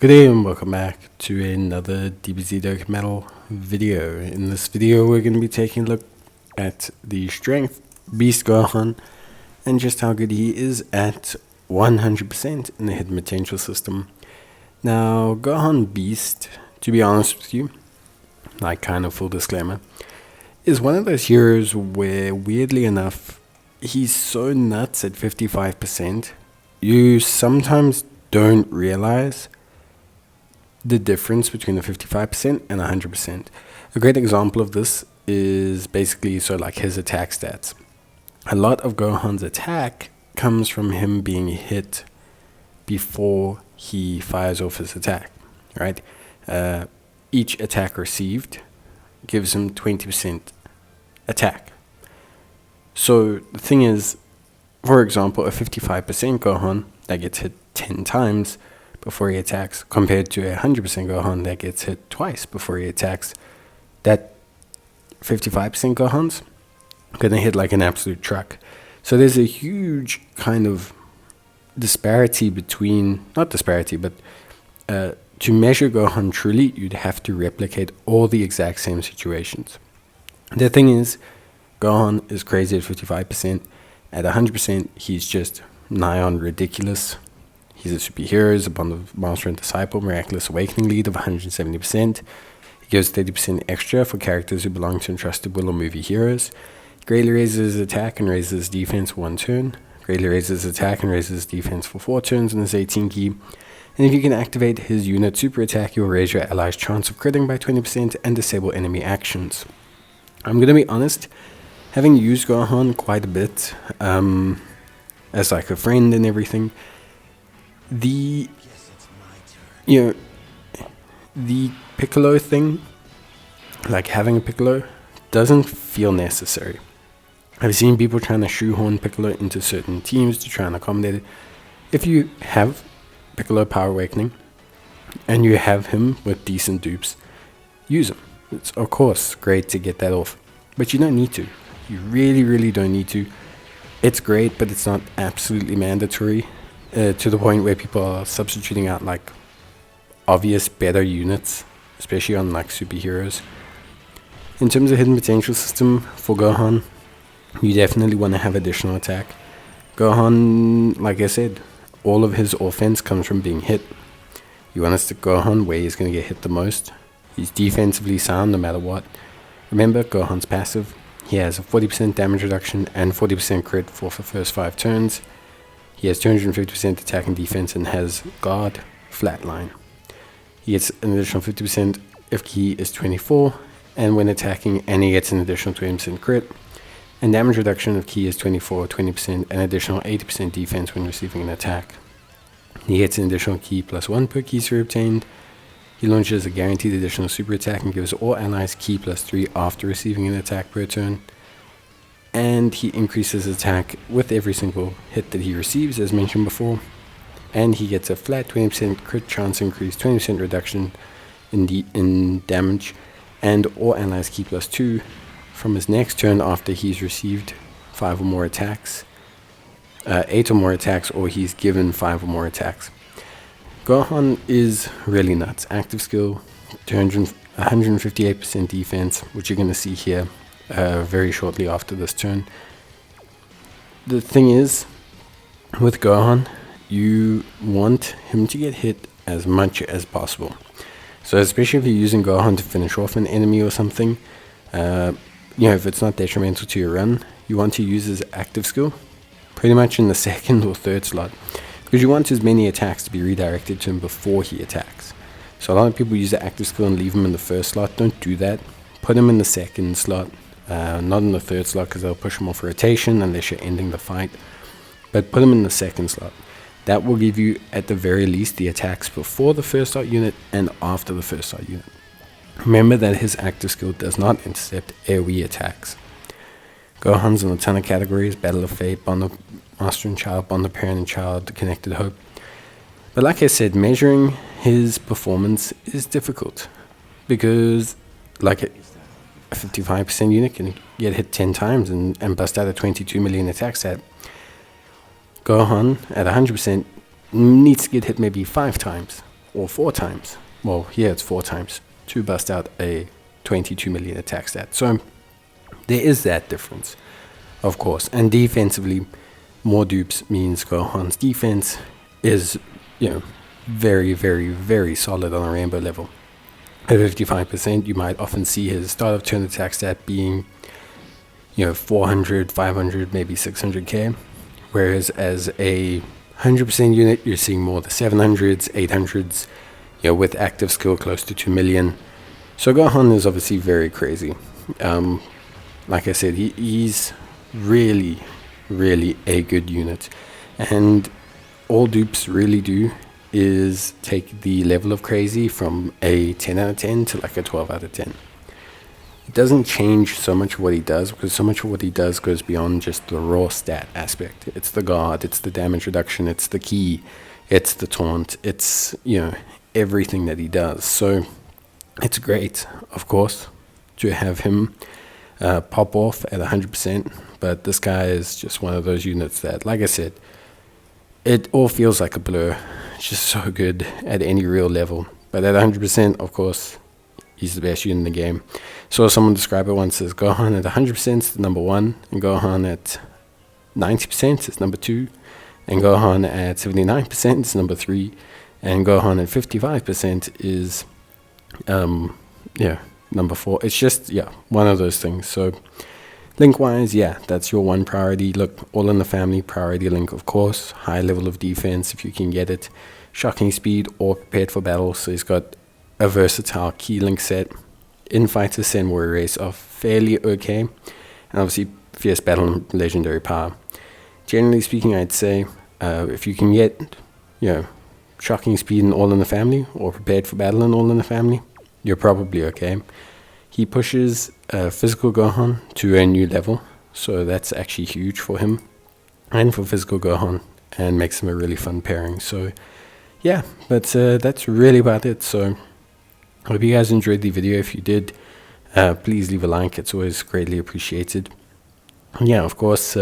Good day and welcome back to another DBZ Dokkan video. In this video we're going to be taking a look at the Strength Beast Gohan and just how good he is at 100% in the hidden potential system. Now Gohan Beast, to be honest with you, like kind of full disclaimer, is one of those heroes where weirdly enough he's so nuts at 55% you sometimes don't realize the difference between the 55% and 100%. A great example of this is basically like his attack stats. A lot of Gohan's attack comes from him being hit before he fires off his attack, right? Each attack received gives him 20% attack. So the thing is, for example, a 55% Gohan that gets hit 10 times before he attacks, compared to a 100% Gohan that gets hit twice before he attacks, that 55% Gohan's gonna hit like an absolute truck. So there's a huge kind of disparity between, not disparity, but to measure Gohan truly, you'd have to replicate all the exact same situations. The thing is, Gohan is crazy at 55%. At 100%, he's just nigh on ridiculous. He's a superhero, he's upon the Master and Disciple Miraculous Awakening lead of 170%. He gives 30% extra for characters who belong to Entrusted Will or Movie heroes. Greatly raises his attack and raises his defense for 1 turn. Greatly raises his attack and raises his defense for 4 turns in his 18 key. And if you can activate his unit super attack, you'll raise your ally's chance of critting by 20% and disable enemy actions. I'm going to be honest, having used Gohan quite a bit as like a friend and everything, the Piccolo thing, like having a Piccolo, doesn't feel necessary. I've seen people trying to shoehorn Piccolo into certain teams to try and accommodate it. If you have Piccolo Power Awakening and you have him with decent dupes, use him. It's of course great to get that off, but you don't need to. You really don't need to. It's great, but it's not absolutely mandatory. To the point where people are substituting out like obvious better units, especially on like superheroes. In terms of hidden potential system for Gohan, you definitely want to have additional attack. Gohan, like I said, all of his offense comes from being hit. You want to stick Gohan where he's going to get hit the most. He's defensively sound no matter what. Remember, Gohan's passive. He has a 40% damage reduction and 40% crit for the first 5 turns. He has 250% attack and defense and has guard, flatline. He gets an additional 50% if key is 24, and when attacking, and he gets an additional 20% crit, and damage reduction if key is 24, 20%, and additional 80% defense when receiving an attack. He gets an additional key +1 per key score obtained. He launches a guaranteed additional super attack and gives all allies key +3 after receiving an attack per turn. And he increases attack with every single hit that he receives, as mentioned before. And he gets a flat 20% crit chance increase, 20% reduction in damage, and all allies key +2 from his next turn after he's received 5 or more attacks, 8 or more attacks, or he's given 5 or more attacks. Gohan is really nuts. Active skill, 158% defense, which you're going to see here very shortly after this turn. The thing is, with Gohan, you want him to get hit as much as possible. So especially if you're using Gohan to finish off an enemy or something, if it's not detrimental to your run, you want to use his active skill pretty much in the 2nd or 3rd slot, because you want as many attacks to be redirected to him before he attacks. So a lot of people use the active skill and leave him in the 1st slot. Don't do that. Put him in the 2nd slot, not in the 3rd slot, because they'll push him off rotation unless you're ending the fight. But put him in the 2nd slot. That will give you, at the very least, the attacks before the 1st slot unit and after the 1st slot unit. Remember that his active skill does not intercept AoE attacks. Gohan's in a ton of categories: Battle of Fate, Bond of Master and Child, Bond of Parent and Child, Connected Hope. But like I said, measuring his performance is difficult, because like a 55% unit can get hit 10 times and bust out a 22 million attack stat. Gohan at 100% needs to get hit maybe 5 times or 4 times. Well, here it's 4 times to bust out a 22 million attack stat. So there is that difference, of course. And defensively, more dupes means Gohan's defense is, very, very, very solid on a rainbow level. At 55%, you might often see his start of turn attack stat being, 400, 500, maybe 600k. Whereas as a 100% unit, you're seeing more the 700s, 800s, with active skill close to 2 million. So Gohan is obviously very crazy. Like I said, he's really, really a good unit. And all dupes really do is take the level of crazy from a 10 out of 10 to like a 12 out of 10. It doesn't change so much what he does, because so much of what he does goes beyond just the raw stat aspect. It's the guard, it's the damage reduction, it's the key, it's the taunt, it's, everything that he does. So it's great, of course, to have him pop off at 100%, but this guy is just one of those units that, like I said, it all feels like a blur. It's just so good at any real level. But at 100%, of course, he's the best unit in the game. So someone described it once as Gohan at 100% is number 1, and Gohan at 90% is number 2, and Gohan at 79% is number 3, and Gohan at 55% is, number 4. It's just, one of those things. So link-wise, that's your one priority. Look, all in the family, priority link, of course. High level of defense, if you can get it. Shocking speed or prepared for battle. So he's got a versatile key link set. In fighter Sen warrior race are fairly okay. And obviously, fierce battle and legendary power. Generally speaking, I'd say if you can get, shocking speed and all in the family, or prepared for battle and all in the family, you're probably okay. He pushes physical Gohan to a new level, so that's actually huge for him and for physical Gohan, and makes him a really fun pairing. So but that's really about it. So I hope you guys enjoyed the video. If you did, please leave a like. It's always greatly appreciated. Of course,